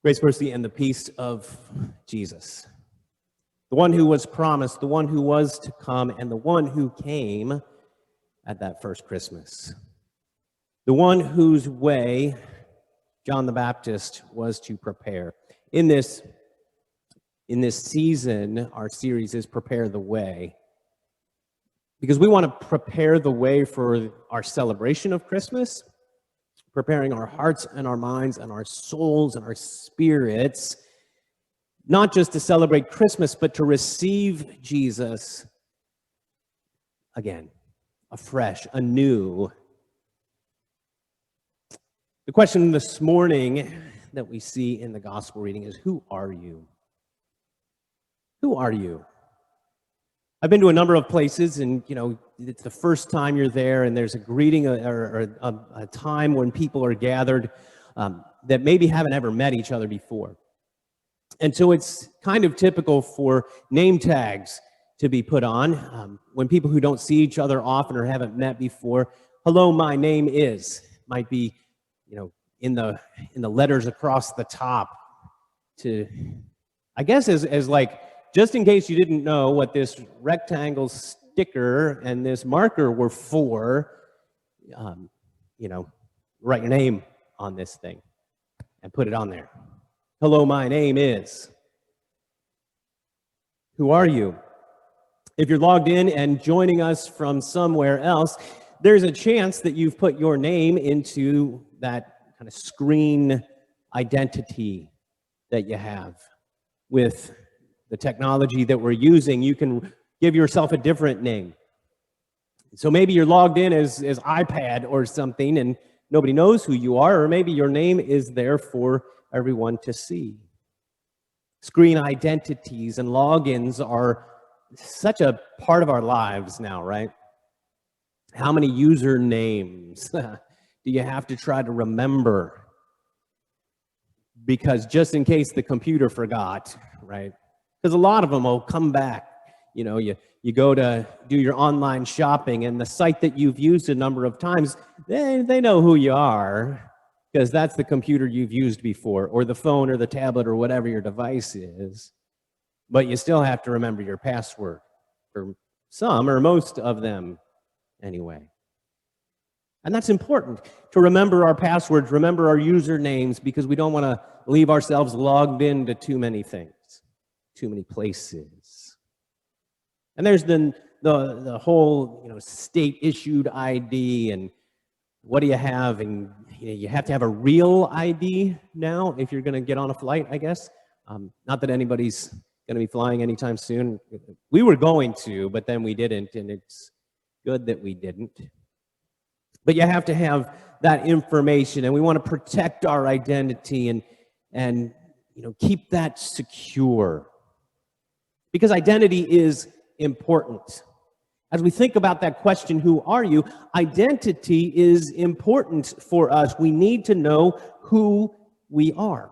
Grace, mercy, and the peace of Jesus, the one who was promised, the one who was to come, and the one who came at that first Christmas. The one whose way John the Baptist was to prepare. In this season, our series is Prepare the Way, because we want to prepare the way for our celebration of Christmas, preparing our hearts and our minds and our souls and our spirits, not just to celebrate Christmas, but to receive Jesus again, afresh, anew. The question this morning that we see in the gospel reading is, who are you? Who are you? I've been to a number of places, and it's the first time you're there, and there's a greeting or a time when people are gathered that maybe haven't ever met each other before. And so it's kind of typical for name tags to be put on when people who don't see each other often or haven't met before. Hello, my name is, might be, in the letters across the top, to, I guess, as like, just in case you didn't know what this rectangle sticker and this marker were for, write your name on this thing and put it on there. Hello, my name is. Who are you? If you're logged in and joining us from somewhere else, there's a chance that you've put your name into that kind of screen identity that you have. With the technology that we're using, you can give yourself a different name. So maybe you're logged in as iPad or something and nobody knows who you are, or maybe your name is there for everyone to see. Screen identities and logins are such a part of our lives now, right? How many usernames do you have to try to remember? Because just in case the computer forgot, right? Because a lot of them will come back. You go to do your online shopping, and the site that you've used a number of times, they know who you are, because that's the computer you've used before, or the phone or the tablet or whatever your device is. But you still have to remember your password, for some or most of them anyway. And that's important, to remember our passwords, remember our usernames, because we don't want to leave ourselves logged into too many things, too many places. And there's the whole state-issued ID, and what do you have? And you have to have a real ID now if you're going to get on a flight, I guess. Not that anybody's going to be flying anytime soon. We were going to, but then we didn't, and it's good that we didn't. But you have to have that information, and we want to protect our identity and keep that secure, because identity is important. As we think about that question, who are you? Identity is important for us. We need to know who we are.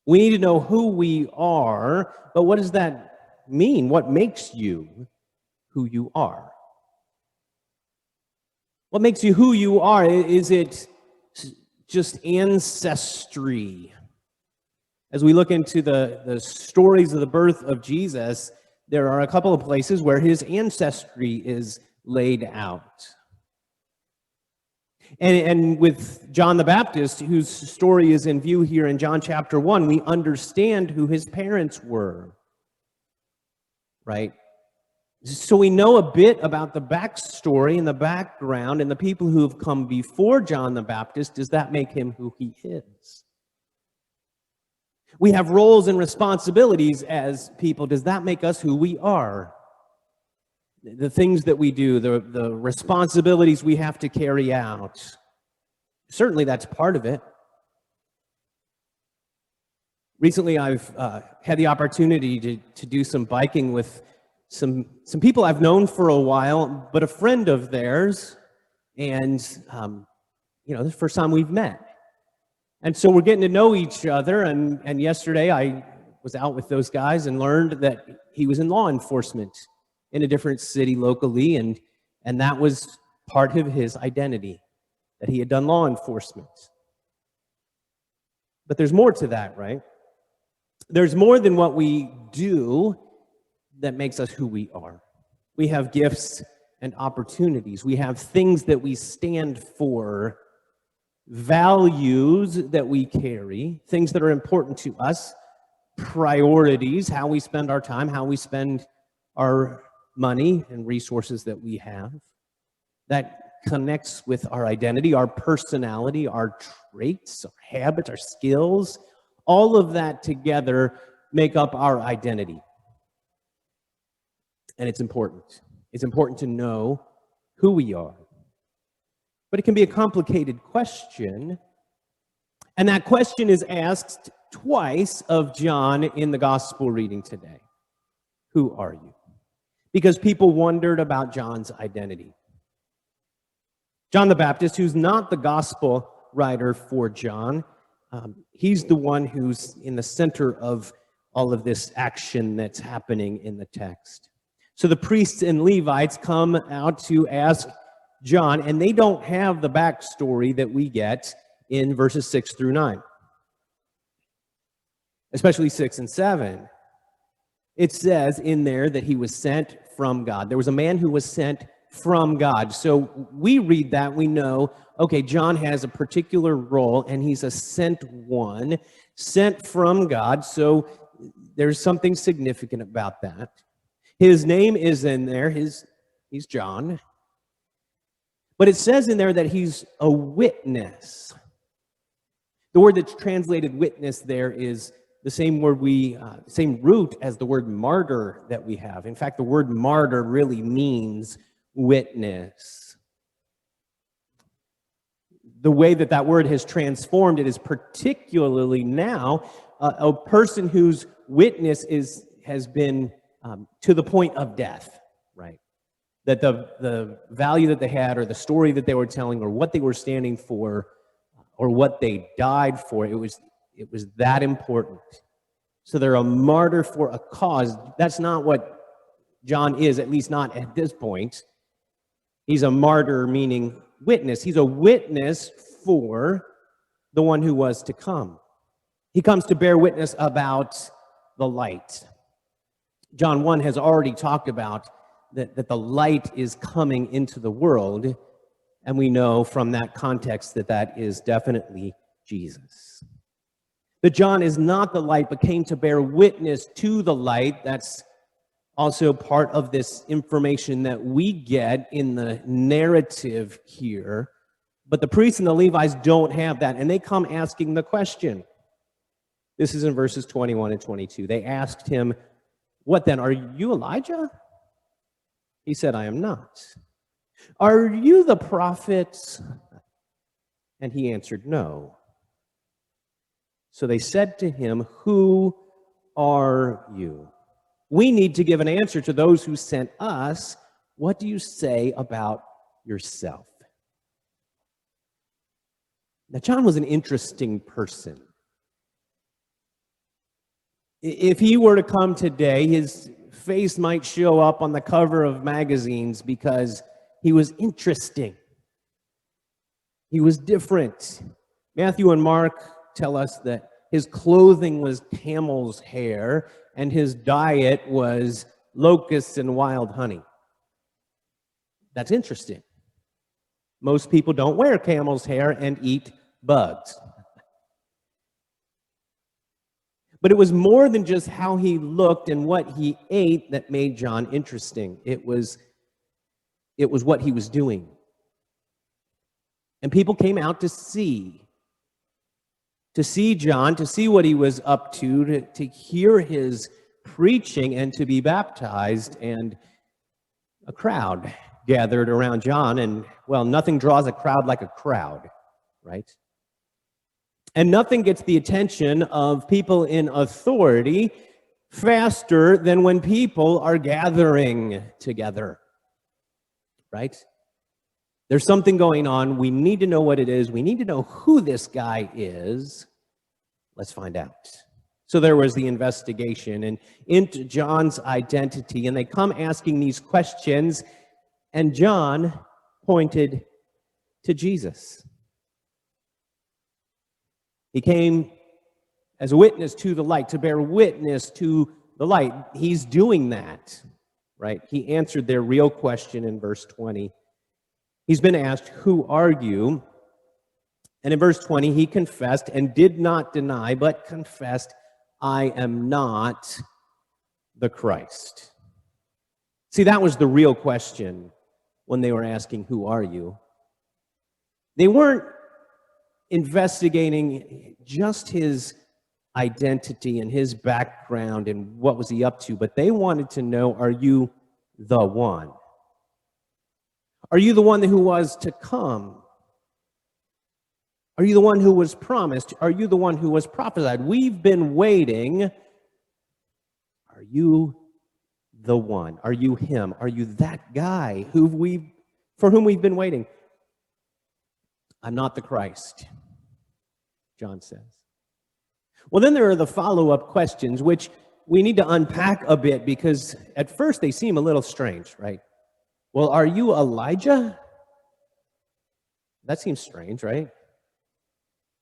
We need to know who we are, but what does that mean? What makes you who you are? What makes you who you are? Is it just ancestry? As we look into the stories of the birth of Jesus, there are a couple of places where his ancestry is laid out. And with John the Baptist, whose story is in view here in John chapter 1, we understand who his parents were, right? So we know a bit about the backstory and the background and the people who have come before John the Baptist. Does that make him who he is? We have roles and responsibilities as people. Does that make us who we are? The things that we do, the responsibilities we have to carry out. Certainly that's part of it. Recently I've had the opportunity to do some biking with some people I've known for a while, but a friend of theirs, and this is the first time we've met. And so we're getting to know each other, and yesterday I was out with those guys and learned that he was in law enforcement in a different city locally, and that was part of his identity, that he had done law enforcement. But there's more to that, right? There's more than what we do that makes us who we are. We have gifts and opportunities. We have things that we stand for, values that we carry, things that are important to us, priorities, how we spend our time, how we spend our money and resources that we have. That connects with our identity, our personality, our traits, our habits, our skills. All of that together make up our identity. And it's important. It's important to know who we are. But it can be a complicated question. And that question is asked twice of John in the gospel reading today. Who are you? Because people wondered about John's identity. John the Baptist, who's not the gospel writer for John, he's the one who's in the center of all of this action that's happening in the text. So the priests and Levites come out to ask John, and they don't have the backstory that we get in verses 6 through 9, especially 6 and 7. It says in there that he was sent from God. There was a man who was sent from God. So we read that, we know, okay, John has a particular role, and he's a sent one, sent from God. So there's something significant about that. His name is in there. He's John. But it says in there that he's a witness. The word that's translated witness there is the same word same root as the word martyr that we have. In fact, the word martyr really means witness. The way that that word has transformed it is particularly now a person whose witness has been to the point of death, right? That the value that they had, or the story that they were telling, or what they were standing for, or what they died for, it was that important. So they're a martyr for a cause. That's not what John is, at least not at this point. He's a martyr, meaning witness. He's a witness for the one who was to come. He comes to bear witness about the light. John 1 has already talked about that the light is coming into the world, and we know from that context that is definitely Jesus. That John is not the light, but came to bear witness to the light. That's also part of this information that we get in the narrative here. But the priests and the Levites don't have that, and they come asking the question. This is in verses 21 and 22. They asked him, "What then? Are you Elijah?" He said, "I am not." "Are you the prophet?" And he answered, "No." So they said to him, "Who are you? We need to give an answer to those who sent us. What do you say about yourself?" Now, John was an interesting person. If he were to come today, his face might show up on the cover of magazines because he was interesting. He was different. Matthew and Mark tell us that his clothing was camel's hair and his diet was locusts and wild honey. That's interesting. Most people don't wear camel's hair and eat bugs. But it was more than just how he looked and what he ate that made John interesting. It was what he was doing. And people came out to see John, to see what he was up to hear his preaching and to be baptized. And a crowd gathered around John, and, well, nothing draws a crowd like a crowd, right? And nothing gets the attention of people in authority faster than when people are gathering together, right? There's something going on. We need to know what it is. We need to know who this guy is. Let's find out. So there was the investigation and into John's identity, and they come asking these questions, and John pointed to Jesus. He came as a witness to the light, to bear witness to the light. He's doing that, right? He answered their real question in verse 20. He's been asked, "Who are you?" And in verse 20, he confessed and did not deny, but confessed, "I am not the Christ." See, that was the real question when they were asking, "Who are you?" They weren't investigating just his identity and his background and what was he up to, but they wanted to know, are you the one? Are you the one who was to come? Are you the one who was promised? Are you the one who was prophesied? We've been waiting. Are you the one? Are you him? Are you that guy for whom we've been waiting? I'm not the Christ, John says. Well, then there are the follow-up questions, which we need to unpack a bit because at first they seem a little strange, right? Well, are you Elijah? That seems strange, right?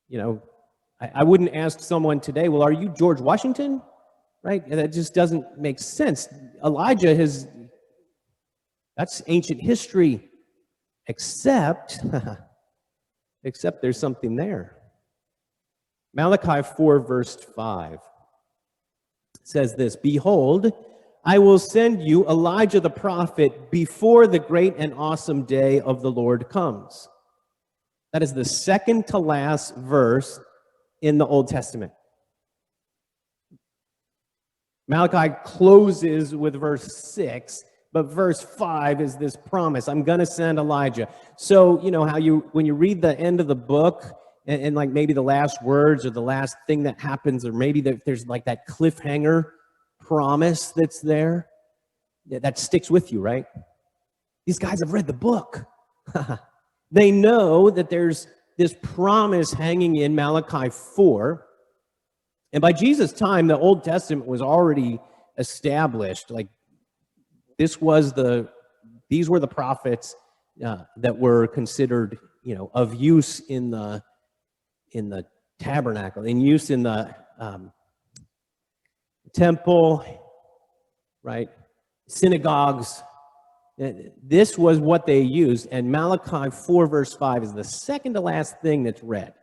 You know, I wouldn't ask someone today, well, are you George Washington? Right? That just doesn't make sense. Elijah that's ancient history, except there's something there. Malachi 4, verse 5 says this, "Behold, I will send you Elijah the prophet before the great and awesome day of the Lord comes." That is the second to last verse in the Old Testament. Malachi closes with verse 6, but verse 5 is this promise, I'm going to send Elijah. So, you know how when you read the end of the book, and like maybe the last words or the last thing that happens, or maybe there's like that cliffhanger promise that's there, that sticks with you, right? These guys have read the book. They know that there's this promise hanging in Malachi 4. And by Jesus' time, the Old Testament was already established. Like these were the prophets that were considered, of use in the tabernacle, in use in the temple, right? Synagogues. This was what they used, and Malachi 4, verse 5 is the second to last thing that's read.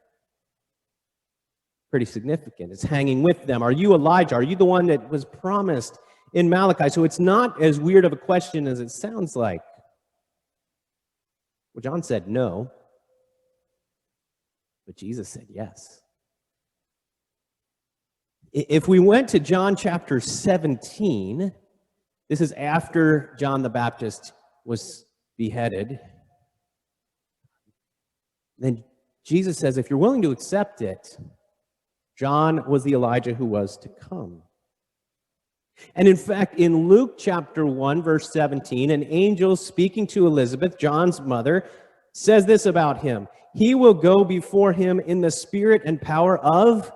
Pretty significant. It's hanging with them. Are you Elijah? Are you the one that was promised in Malachi? So it's not as weird of a question as it sounds like. Well, John said no, but Jesus said yes. If we went to John chapter 17, this is after John the Baptist was beheaded. Then Jesus says, if you're willing to accept it, John was the Elijah who was to come. And in fact, in Luke chapter 1, verse 17, an angel speaking to Elizabeth, John's mother, says this about him. He will go before him in the spirit and power of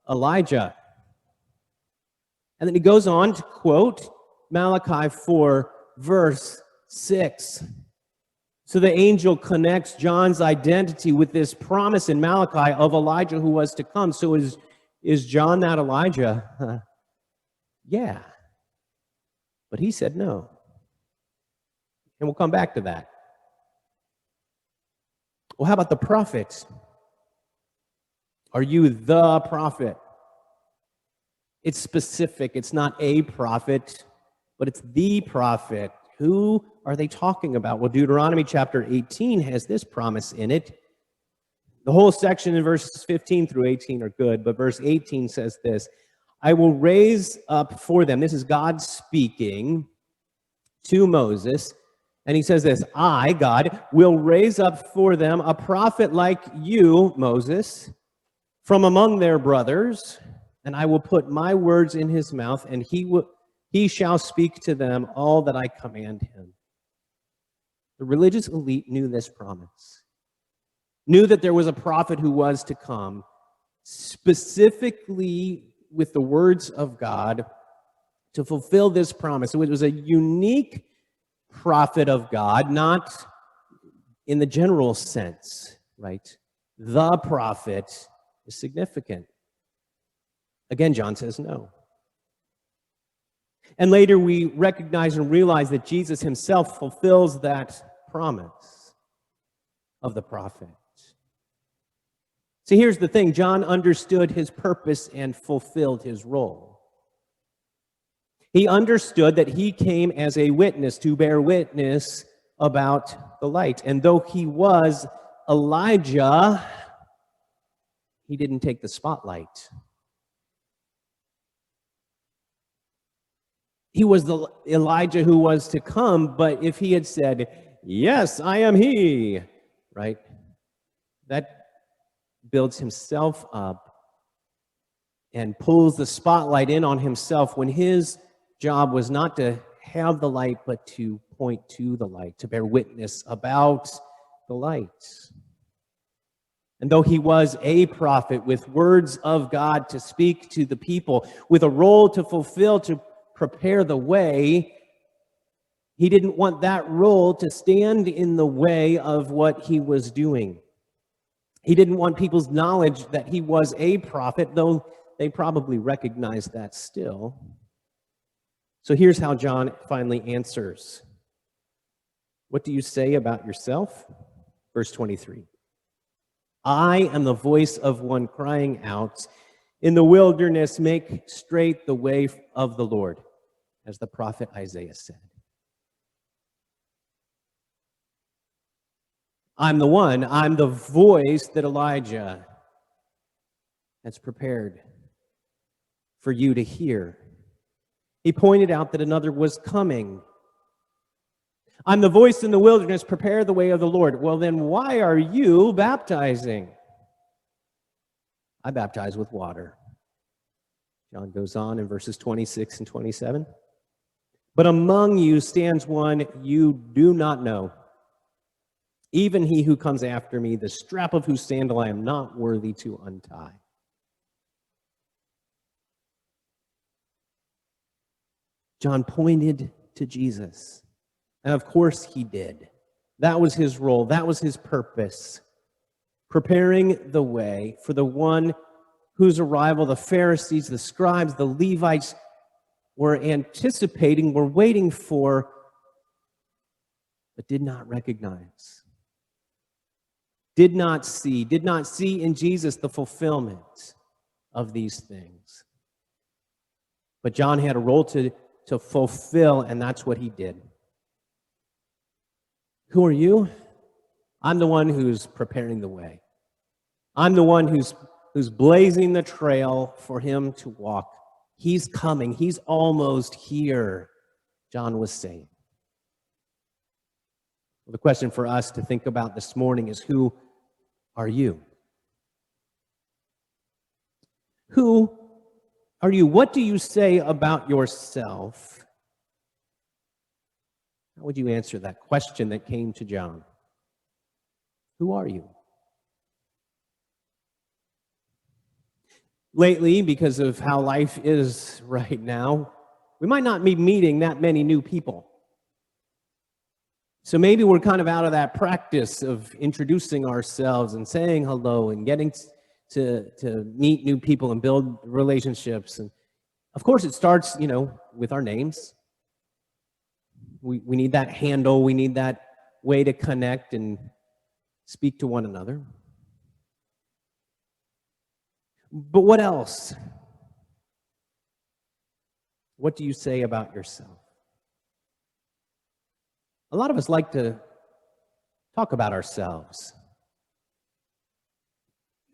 Elijah. And then he goes on to quote Malachi 4, verse 6. So the angel connects John's identity with this promise in Malachi of Elijah who was to come. So is John that Elijah? Yeah. But he said no. And we'll come back to that. Well, how about the prophets? Are you the prophet? It's specific. It's not a prophet, but it's the prophet. Who are they talking about? Well, Deuteronomy chapter 18 has this promise in it. The whole section in verses 15 through 18 are good, but verse 18 says this, I will raise up for them. This is God speaking to Moses. And he says this, I, God, will raise up for them a prophet like you, Moses, from among their brothers, and I will put my words in his mouth, and he shall speak to them all that I command him. The religious elite knew this promise, knew that there was a prophet who was to come, specifically with the words of God to fulfill this promise. So it was a unique prophet of God, not in the general sense, right? The prophet is significant. Again, John says no. And later we recognize and realize that Jesus himself fulfills that promise of the prophet. See, here's the thing. John understood his purpose and fulfilled his role. He understood that he came as a witness to bear witness about the light. And though he was Elijah, he didn't take the spotlight. He was the Elijah who was to come, but if he had said, "Yes, I am he," right? That builds himself up and pulls the spotlight in on himself when his job was not to have the light, but to point to the light, to bear witness about the light. And though he was a prophet with words of God to speak to the people, with a role to fulfill, to prepare the way, he didn't want that role to stand in the way of what he was doing. He didn't want people's knowledge that he was a prophet, though they probably recognized that still. So here's how John finally answers. What do you say about yourself? Verse 23. I am the voice of one crying out, in the wilderness, make straight the way of the Lord, as the prophet Isaiah said. I'm the one, I'm the voice that Elijah has prepared for you to hear. He pointed out that another was coming. I'm the voice in the wilderness, prepare the way of the Lord. Well, then why are you baptizing? I baptize with water. John goes on in verses 26 and 27. But among you stands one you do not know, even he who comes after me, the strap of whose sandal I am not worthy to untie. John pointed to Jesus. And of course he did. That was his role. That was his purpose. Preparing the way for the one whose arrival the Pharisees, the scribes, the Levites were anticipating, were waiting for, but did not recognize. Did not see in Jesus the fulfillment of these things. But John had a role to fulfill, and that's what he did. Who are you? I'm the one who's preparing the way. I'm the one who's blazing the trail for him to walk. He's coming. He's almost here, John was saying. Well, the question for us to think about this morning is, who are you? Who are you? What do you say about yourself? How would you answer that question that came to John? Who are you? Lately, because of how life is right now, we might not be meeting that many new people. So maybe we're kind of out of that practice of introducing ourselves and saying hello and getting to meet new people and build relationships. And of course, it starts, with our names. We need that handle. We need that way to connect and speak to one another. But what else? What do you say about yourself? A lot of us like to talk about ourselves.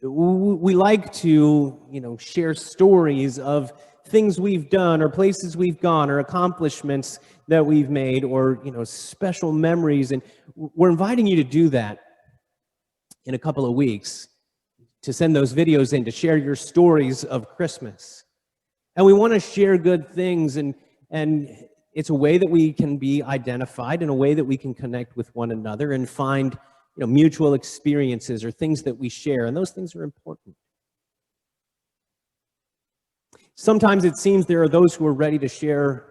We like to, share stories of things we've done or places we've gone or accomplishments that we've made or, special memories. And we're inviting you to do that in a couple of weeks, to send those videos in, to share your stories of Christmas. And we want to share good things, and it's a way that we can be identified, in a way that we can connect with one another and find, mutual experiences or things that we share, and those things are important. Sometimes it seems there are those who are ready to share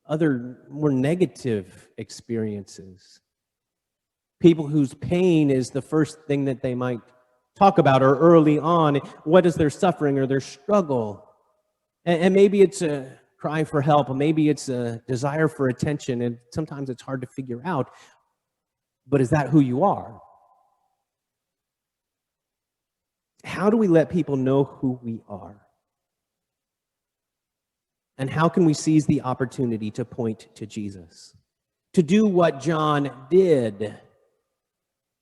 other more negative experiences. People whose pain is the first thing that they might talk about or early on. What is their suffering or their struggle? And maybe it's a cry for help, or maybe it's a desire for attention, and sometimes it's hard to figure out. But is that who you are? How do we let people know who we are? And how can we seize the opportunity to point to Jesus? To do what John did.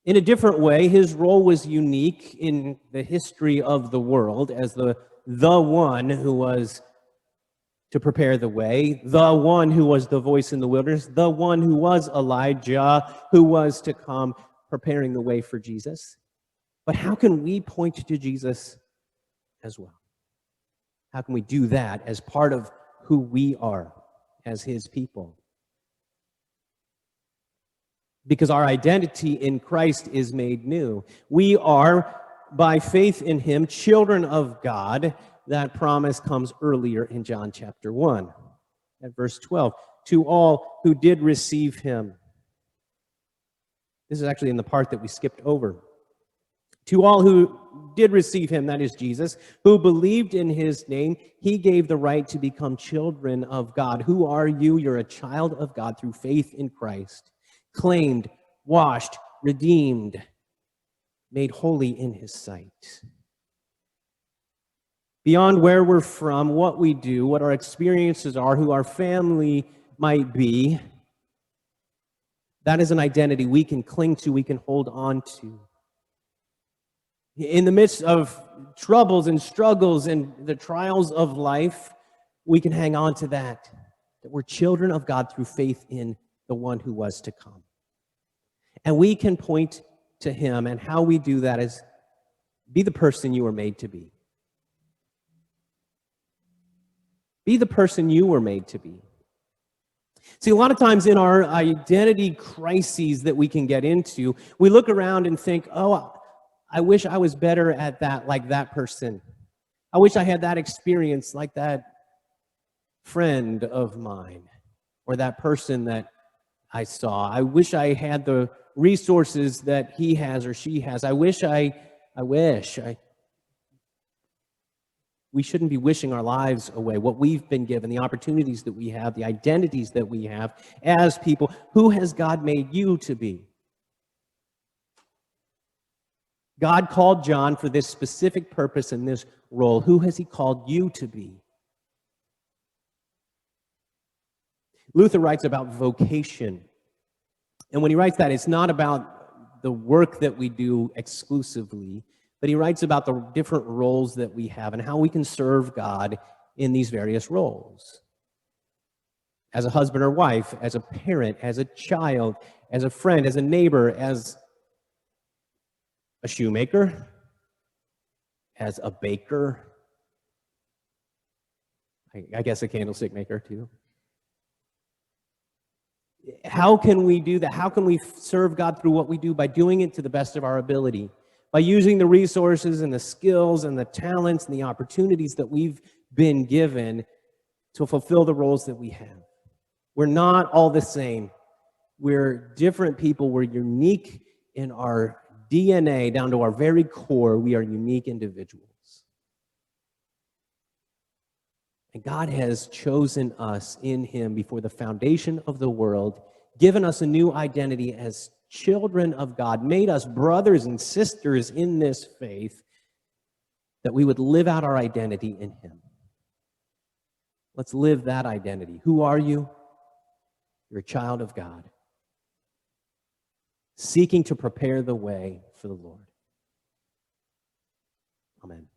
In a different way, his role was unique in the history of the world as the one who was to prepare the way, the one who was the voice in the wilderness, the one who was Elijah, who was to come preparing the way for Jesus. But how can we point to Jesus as well? How can we do that as part of who we are as his people? Because our identity in Christ is made new. We are, by faith in him, children of God. That promise comes earlier in John chapter 1, at verse 12. To all who did receive him. This is actually in the part that we skipped over. To all who did receive him, that is Jesus, who believed in his name, he gave the right to become children of God. Who are you? You're a child of God through faith in Christ, claimed, washed, redeemed, made holy in his sight. Beyond where we're from, what we do, what our experiences are, who our family might be, that is an identity we can cling to, we can hold on to. In the midst of troubles and struggles and the trials of life, we can hang on to that we're children of God through faith in the one who was to come. And we can point to him, and how we do that is be the person you were made to be. Be the person you were made to be. See, a lot of times in our identity crises that we can get into, we look around and think, oh, I wish I was better at that, like that person. I wish I had that experience like that friend of mine or that person that I saw. I wish I had the resources that he has or she has. We shouldn't be wishing our lives away, what we've been given, the opportunities that we have, the identities that we have as people. Who has God made you to be? God called John for this specific purpose and this role. Who has he called you to be? Luther writes about vocation. And when he writes that, it's not about the work that we do exclusively, but he writes about the different roles that we have and how we can serve God in these various roles. As a husband or wife, as a parent, as a child, as a friend, as a neighbor, as a shoemaker, as a baker, I guess a candlestick maker too. How can we do that? How can we serve God through what we do? By doing it to the best of our ability, by using the resources and the skills and the talents and the opportunities that we've been given to fulfill the roles that we have. We're not all the same. We're different people. We're unique in our DNA, down to our very core. We are unique individuals. And God has chosen us in him before the foundation of the world, given us a new identity as children of God, made us brothers and sisters in this faith, that we would live out our identity in him. Let's live that identity. Who are you? You're a child of God, seeking to prepare the way for the Lord. Amen.